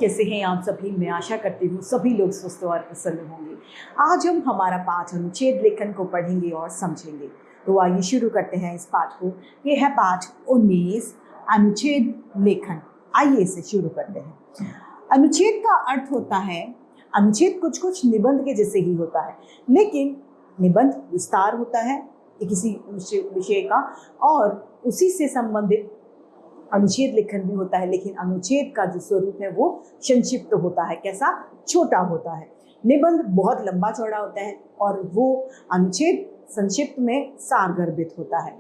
कैसे हैं आप सभी। मैं आशा करती हूँ सभी लोग स्वस्थ और प्रसन्न होंगे। आज हम हमारा पाठ अनुच्छेद लेखन को पढ़ेंगे और समझेंगे। तो आइए शुरू करते हैं इस पाठ को। ये है पाठ 19 अनुच्छेद लेखन। आइए इसे शुरू करते हैं। अनुच्छेद का अर्थ होता है, अनुच्छेद कुछ कुछ निबंध के जैसे ही होता है, लेकिन निबंध विस्तार होता है किसी विषय का और उसी से संबंधित अनुच्छेद लेखन भी होता है। लेकिन अनुच्छेद का जो स्वरूप है वो संक्षिप्त होता है। कैसा? छोटा होता है। निबंध बहुत लंबा चौड़ा होता है और वो अनुच्छेद संक्षिप्त में सारगर्भित होता है।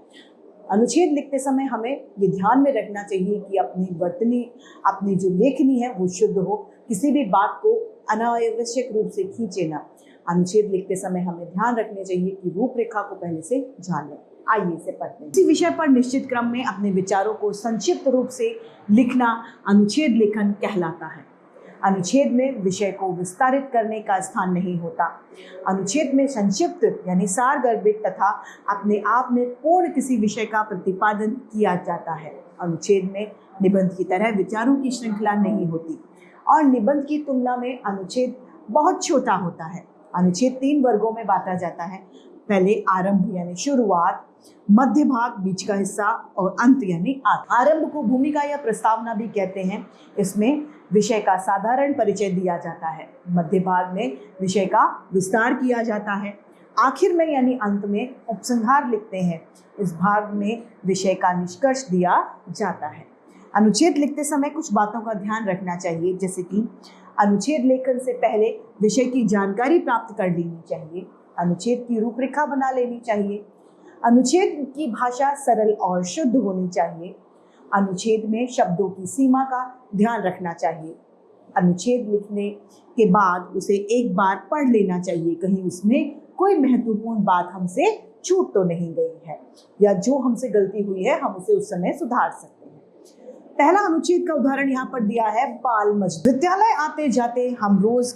अनुच्छेद लिखते समय हमें ये ध्यान में रखना चाहिए कि अपनी जो लेखनी है वो शुद्ध हो, किसी भी बात को अनावश्यक रूप से खींचे ना। अनुच्छेद लिखते समय हमें ध्यान रखने चाहिए कि रूपरेखा को पहले से जान लें। आइए इसे पढ़ते हैं। इसी विषय पर निश्चित क्रम में अपने विचारों को संक्षिप्त रूप से लिखना अनुच्छेद लेखन कहलाता है। अनुच्छेद में विषय को विस्तारित करने का स्थान नहीं होता। अनुच्छेद में संक्षिप्त यानी सारगर्भित तथा अपने आप में पूर्ण किसी विषय का प्रतिपादन किया जाता है। अनुच्छेद में निबंध की तरह विचारों की श्रृंखला नहीं होती और निबंध की तुलना में अनुच्छेद बहुत छोटा होता है। अनुच्छेद 3 वर्गों में बांटा जाता है। पहले आरंभ यानी शुरुआत, मध्य भाग, बीच का हिस्सा और अंत यानी अंत। आरंभ को भूमिका या प्रस्तावना भी कहते हैं। इसमें विषय का साधारण परिचय दिया जाता है। मध्य भाग में विषय का विस्तार किया जाता है। आखिर में यानी अंत में उपसंहार लिखते हैं। इस भाग में विषय का निष्कर्ष दिया जाता है। अनुच्छेद लिखते समय कुछ बातों का ध्यान रखना चाहिए, जैसे कि अनुच्छेद लेखन से पहले विषय की जानकारी प्राप्त कर लेनी चाहिए। अनुच्छेद की रूपरेखा बना लेनी चाहिए। अनुच्छेद की भाषा सरल और शुद्ध होनी चाहिए। अनुच्छेद में शब्दों की सीमा का ध्यान रखना चाहिए। अनुच्छेद लिखने के बाद उसे एक बार पढ़ लेना चाहिए, कहीं उसमें कोई महत्वपूर्ण बात हमसे छूट तो नहीं गई है या जो हमसे गलती हुई है हम उसे उस समय सुधार सकते हैं। पहला अनुच्छेद का उदाहरण यहाँ पर दिया है, बाल मजदूरी। विद्यालय आते जाते हम रोज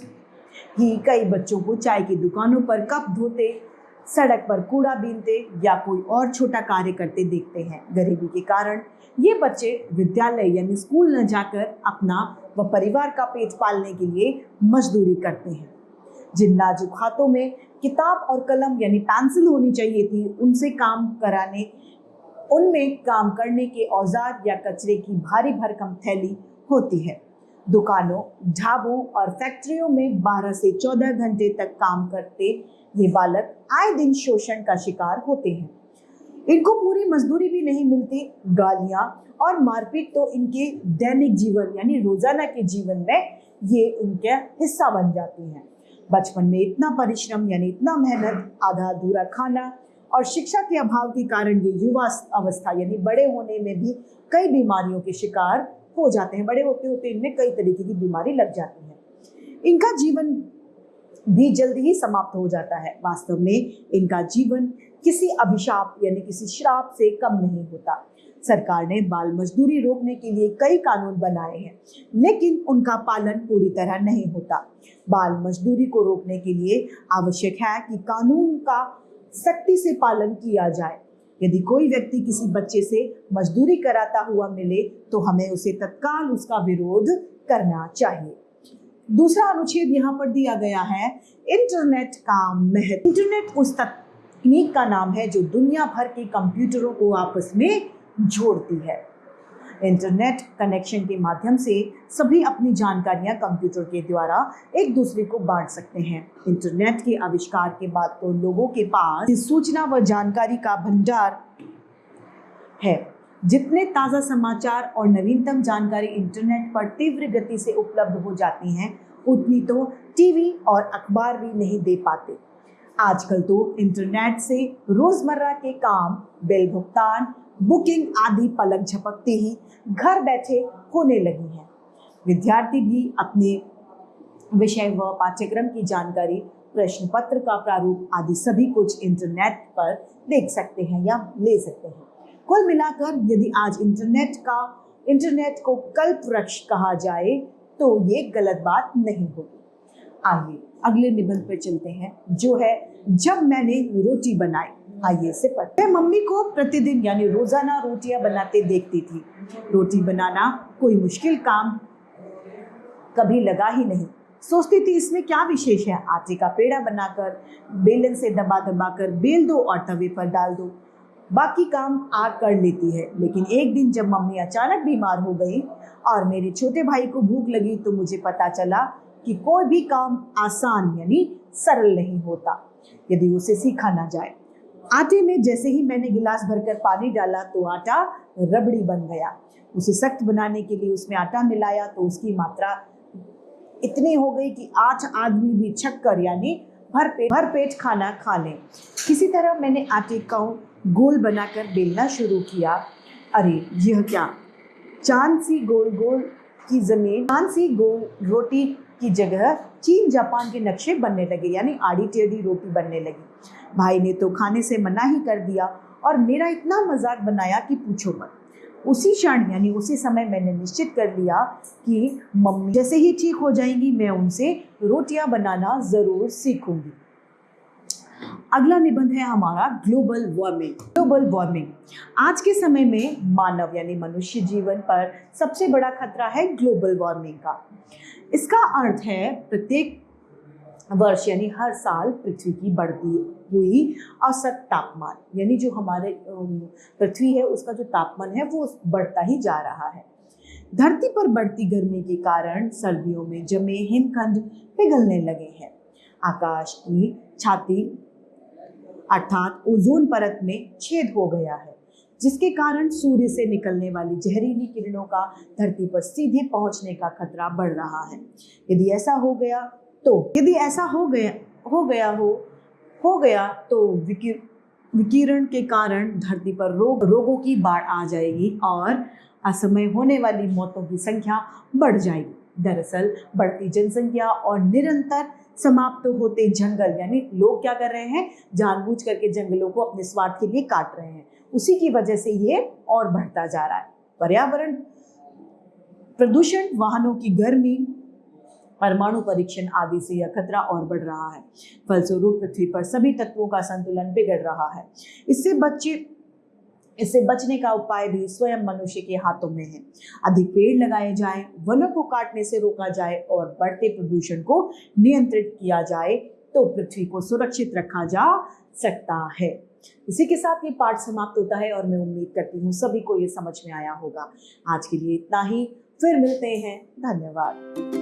ही कई बच्चों को चाय की दुकानों पर कप धोते, सड़क पर कूड़ा बीनते या कोई और छोटा कार्य करते देखते हैं। गरीबी के कारण ये बच्चे विद्यालय यानी स्कूल न जाकर अपना व परिवार का पेट पालने के लिए मजदूरी करते हैं। जिन नाजुक हाथों में किताब और कलम यानी पेंसिल होनी चाहिए थी, उनमें काम करने के औजार या कचरे की भारी भरकम थैली होती है। दुकानों, ढाबों और फैक्ट्रियों में 12 से 14 घंटे तक काम करते ये बालक आए दिन शोषण का शिकार होते हैं। इनको पूरी मजदूरी भी नहीं मिलती। गालियां और मारपीट तो इनके दैनिक जीवन यानी रोजाना के जीवन में ये इनका हिस्सा बन जाती हैं। बचपन में इतना परिश्रम यानी इतना मेहनत, आधा अधूरा खाना और शिक्षा के अभाव के कारण ये युवा अवस्था यानी बड़े होने में भी कई बीमारियों के शिकार हो जाते हैं। बड़े होते होते इनमें कई तरीके की बीमारी लग जाती है। इनका जीवन भी जल्दी ही समाप्त हो जाता है। वास्तव में इनका जीवन किसी अभिशाप यानी किसी श्राप से कम नहीं होता। सरकार ने बाल मजदूरी रोकने के लिए कई कानून बनाए हैं, लेकिन उनका पालन पूरी तरह नहीं होता। बाल मजदूरी को रोकने के लिए आवश्यक है कि कानून का सख्ती से पालन किया जाए। यदि कोई व्यक्ति किसी बच्चे से मजदूरी कराता हुआ मिले तो हमें उसे तत्काल उसका विरोध करना चाहिए। दूसरा अनुच्छेद यहाँ पर दिया गया है, इंटरनेट का महत्व। इंटरनेट उस तकनीक का नाम है जो दुनिया भर के कंप्यूटरों को आपस में जोड़ती है। इंटरनेट कनेक्शन के माध्यम से सभी अपनी जानकारियां कंप्यूटर के द्वारा एक दूसरे को बांट सकते हैं। इंटरनेट के आविष्कार के बाद तो लोगों के पास सूचना व जानकारी का भंडार है। जितने ताज़ा समाचार और नवीनतम जानकारी इंटरनेट पर तीव्र गति से उपलब्ध हो जाती हैं, उतनी तो टीवी और अखबार भी नहीं दे पाते। आजकल तो इंटरनेट से रोजमर्रा के काम, बिल भुगतान, बुकिंग आदि पलक झपकते ही घर बैठे होने लगी हैं। विद्यार्थी भी अपने विषय व पाठ्यक्रम की जानकारी, प्रश्न पत्र का प्रारूप आदि सभी कुछ इंटरनेट पर देख सकते हैं या ले सकते हैं। कुल मिलाकर यदि आज इंटरनेट को कल्प वृक्ष कहा जाए तो ये गलत बात नहीं होगी। आइए अगले निबंध पर चलते हैं, जो है जब मैंने रोटी बनाई। आइए इसे पढ़ते हैं। मम्मी को प्रतिदिन यानी रोजाना रोटियां बनाते देखती थी। रोटी बनाना कोई मुश्किल काम कभी लगा ही नहीं। सोचती थी इसमें क्या विशेष है, आटे का पेड़ा बनाकर बेलन से दबा दबा कर बेल दो और तवे पर डाल दो, बाकी काम आग कर लेती है। लेकिन एक दिन जब मम्मी अचानक बीमार हो गई और मेरे छोटे भाई को भूख लगी तो मुझे पता चला कि कोई भी काम आसान यानी सरल नहीं होता यदि उसे सीखा ना जाए। आटे में जैसे ही मैंने गिलास भरकर पानी डाला तो आटा रबड़ी बन गया। उसे सख्त बनाने के लिए उसमें आटा मिलाया तो उसकी मात्रा इतनी हो गई कि 8 आदमी भी छक्कर यानी भर पेट खाना खा लें। किसी तरह मैंने आटे का गोल बनाकर बेलना शुरू किया। अरे यह क्या, चांद सी गोल रोटी की जगह चीन जापान के नक्शे बनने लगे यानी आड़ी टेढ़ी रोटी बनने लगी। भाई ने तो खाने से मना ही कर दिया और मेरा इतना मजाक बनाया कि पूछो मत। उसी क्षण यानी उसी समय मैंने निश्चित कर लिया कि मम्मी जैसे ही ठीक हो जाएंगी मैं उनसे रोटियां बनाना जरूर सीखूंगी। अगला निबंध है हमारा ग्लोबल वार्मिंग। आज के समय में मानव यानी मनुष्य जीवन पर सबसे बड़ा खतरा है ग्लोबल वार्मिंग का। इसका अर्थ है प्रत्येक वर्ष यानी हर साल पृथ्वी की बढ़ती हुई औसत तापमान यानी जो हमारे पृथ्वी है उसका जो तापमान है वो बढ़ता ही जा रहा है। धरती पर बढ़ती गर्मी के कारण सर्दियों में जमे हिमखंड पिघलने लगे हैं। आकाश की छाती अर्थात ओजोन परत में छेद हो गया है, जिसके कारण सूर्य से निकलने वाली जहरीली किरणों का धरती पर सीधे पहुंचने का खतरा बढ़ रहा है। यदि ऐसा हो गया तो विकिरण के कारण धरती पर रोगों की बाढ़ आ जाएगी और असमय होने वाली मौतों की संख्या बढ़ जाएगी। दरअसल बढ़ती जनसंख्या और निरंतर समाप्त होते जंगल यानी लोग क्या कर रहे हैं, जानबूझ करके जंगलों को अपने स्वार्थ के लिए काट रहे हैं, उसी की वजह से ये और बढ़ता जा रहा है। पर्यावरण प्रदूषण, वाहनों की गर्मी, परमाणु परीक्षण आदि से यह खतरा और बढ़ रहा है। फलस्वरूप पृथ्वी पर सभी तत्वों का संतुलन बिगड़ रहा है। इससे बचने का उपाय भी स्वयं मनुष्य के हाथों में है। अधिक पेड़ लगाए जाएं, वनों को काटने से रोका जाए और बढ़ते प्रदूषण को नियंत्रित किया जाए तो पृथ्वी को सुरक्षित रखा जा सकता है। इसी के साथ ये पाठ समाप्त होता है और मैं उम्मीद करती हूँ सभी को ये समझ में आया होगा। आज के लिए इतना ही, फिर मिलते हैं। धन्यवाद।